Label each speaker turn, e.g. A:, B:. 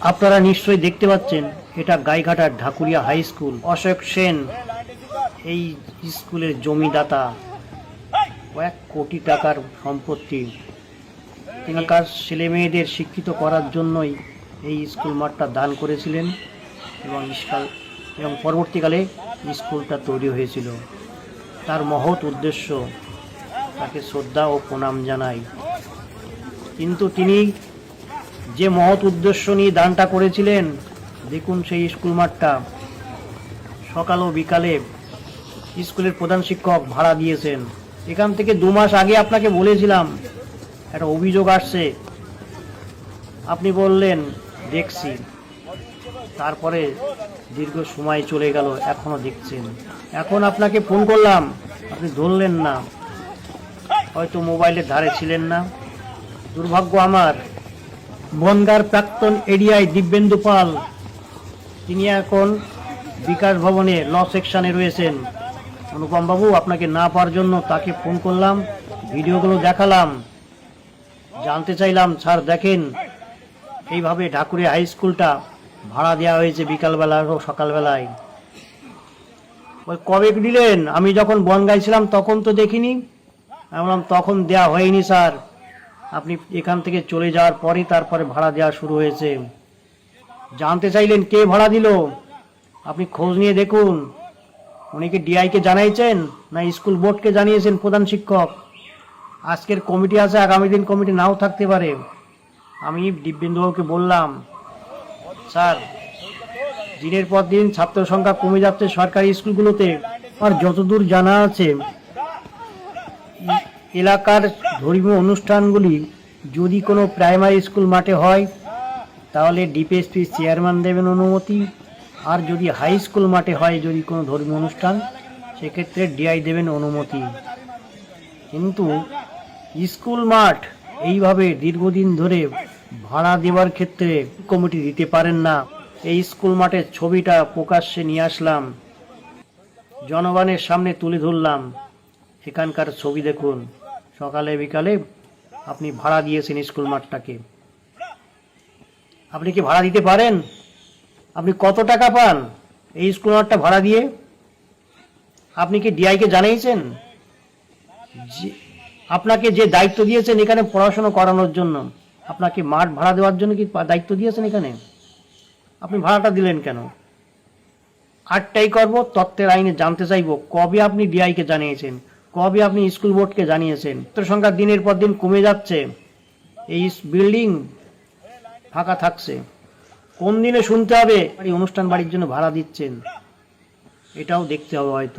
A: আপনারা নিশ্চয়ই দেখতে পাচ্ছেন এটা গাইঘাটার ঢাকুরিয়া হাই স্কুল। অশোক সেন এই স্কুলের জমিদাতা, কয়েক কোটি টাকার সম্পত্তি। এখানকার ছেলে মেয়েদের শিক্ষিত করার জন্যই এই স্কুল মাঠটা দান করেছিলেন এবং পরবর্তীকালে স্কুলটা তৈরি হয়েছিল। তার মহৎ উদ্দেশ্য, তাকে শ্রদ্ধা ও প্রণাম জানাই। কিন্তু তিনি যে মহৎ উদ্দেশ্য নিয়ে দানটা করেছিলেন, দেখুন সেই স্কুল মাঠটা সকাল ও বিকালে স্কুলের প্রধান শিক্ষক ভাড়া দিয়েছেন। এখান থেকে 2 মাস আগে আপনাকে বলেছিলাম একটা অভিযোগ আসছে, আপনি বললেন দেখছি। তারপরে দীর্ঘ সময় চলে গেল, এখনো দেখছেন। এখন আপনাকে ফোন করলাম, আপনি ধরলেন না, হয়তো মোবাইলের ধারে ছিলেন না। দুর্ভাগ্য আমার। বনগাঁর প্রাক্তন এডিআই দিব্যেন্দু পাল, তিনি এখন বিকাশ ভবনে ল সেকশনে রয়েছেন। অনুপম বাবু আপনাকে না পাওয়ার জন্য তাকে ফোন করলাম, ভিডিওগুলো দেখালাম, জানতে চাইলাম স্যার দেখেন এইভাবে ঢাকুরিয়া হাই স্কুলটা ভাড়া দেওয়া হয়েছে বিকালবেলা ও সকালবেলায়। ওই কবে দিলেন? আমি যখন বনগাঁয় ছিলাম তখন তো দেখিনি। আমি বললাম তখন দেওয়া হয়নি স্যার, আপনি এখান থেকে চলে যাওয়ার পরই তারপরে ভাড়া দেওয়া শুরু হয়েছে। জানতে চাইলেন কে ভাড়া দিল, আপনি খোঁজ নিয়ে দেখুন। উনি কি ডিআইকে জানাইছেন না স্কুল বোর্ডকে জানিয়েছেন প্রধান শিক্ষক? আজকের কমিটি আছে, আগামী দিন কমিটি নাও থাকতে পারে। আমি দিব্যেন্দুবাবুকে বললাম, স্যার দিনের পর দিন ছাত্র সংখ্যা কমে যাচ্ছে সরকারি স্কুলগুলোতে। আর যতদূর জানা আছে এলাকার ধর্মীয় অনুষ্ঠানগুলি যদি কোনো প্রাইমারি স্কুল মাঠে হয় তাহলে ডিপিএসপি চেয়ারম্যান দেবেন অনুমতি, আর যদি হাই স্কুল মাঠে হয় যদি কোনো ধর্মীয় অনুষ্ঠান, সেক্ষেত্রে ডিআই দেবেন অনুমতি। কিন্তু স্কুল মাঠ এইভাবে দীর্ঘদিন ধরে ভাড়া দেওয়ার ক্ষেত্রে কমিটি দিতে পারেন না। এই স্কুল মাঠের ছবিটা প্রকাশ্যে নিয়ে আসলাম, জনগণের সামনে তুলে ধরলাম। এখানকার ছবি দেখুন, সকালে বিকালে আপনি ভাড়া দিয়েছেন স্কুল মাঠটাকে। আপনি কি ভাড়া দিতে পারেন? আপনি কত টাকা পান এই স্কুল মাঠটা ভাড়া দিয়ে? আপনি কি ডিআইকে জানিয়েছেন? আপনাকে যে দায়িত্ব দিয়েছেন এখানে পড়াশোনা করানোর জন্য, আপনাকে মাঠ ভাড়া দেওয়ার জন্য কি দায়িত্ব দিয়েছেন এখানে? আপনি ভাড়াটা দিলেন কেন? আটটাই করব, তত্ত্বের আইনে জানতে চাইব কবে আপনি ডিআইকে জানিয়েছেন, কবে আপনি স্কুল বোর্ডকে জানিয়েছেন। ছাত্র সংখ্যা দিনের পর দিন কমে যাচ্ছে, এই বিল্ডিং ফাঁকা থাকছে। কোন দিনে শুনতে হবে অনুষ্ঠান বাড়ির জন্য ভাড়া দিচ্ছেন, এটাও দেখতে হবে হয়তো।